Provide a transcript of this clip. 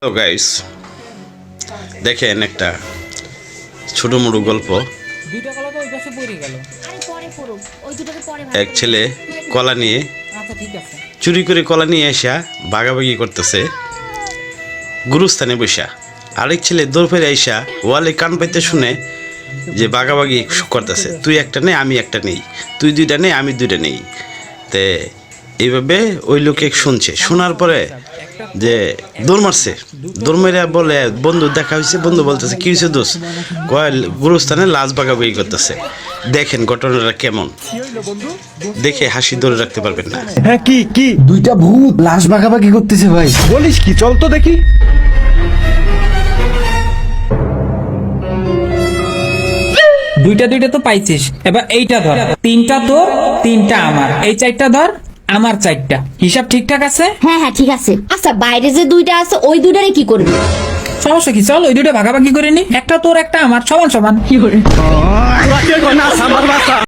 Hello guys, দেখেন একটা ছোট মোটো গল্প। এক ছেলে কলা নিয়ে চুরি করে কলা নিয়ে আসা ভাগাভাগি করতেছে গুরুস্থানে বসা। আরেক ছেলে দৌড় ফেরে আইসা ওয়ালে কান পাইতে শুনে যে ভাগাভাগি করতেছে, তুই একটা নে আমি একটা নেই, তুই দুইটা নে আমি দুইটা নেই। তে এইভাবে ওই লোকে শুনছে, শোনার পরে যে দৌড় মারছে, দৌড় মেরে বলে বন্ধু দেখা হয়েছে, বন্ধু বলতেছে কি হয়েছে দোষ, কয় গুরুস্থানে লাশ ভাগাভাগি করতেছে। দেখেন ঘটনাটা কেমন, দেখে হাসি ধরে রাখতে পারবেন না। হ্যাঁ কি কি দুইটা ভূত লাশ ভাগাভাগি করতেছে ভাই। বলিস কি, চল তো দেখি। দুইটা দুইটা তো পাইছিস, এবার এইটা ধর, তিনটা তোর তিনটা আমার, এই চারটা ধর আমার চারটা, হিসাব ঠিকঠাক আছে? হ্যাঁ হ্যাঁ ঠিক আছে। আচ্ছা বাইরে যে দুইটা আছে ওই দুইটারে কি করবি? সমস্যা কি, চল ওই দুইটা ভাগাভাগি করে নি, একটা তোর একটা আমার, সমান সমান। কি করে?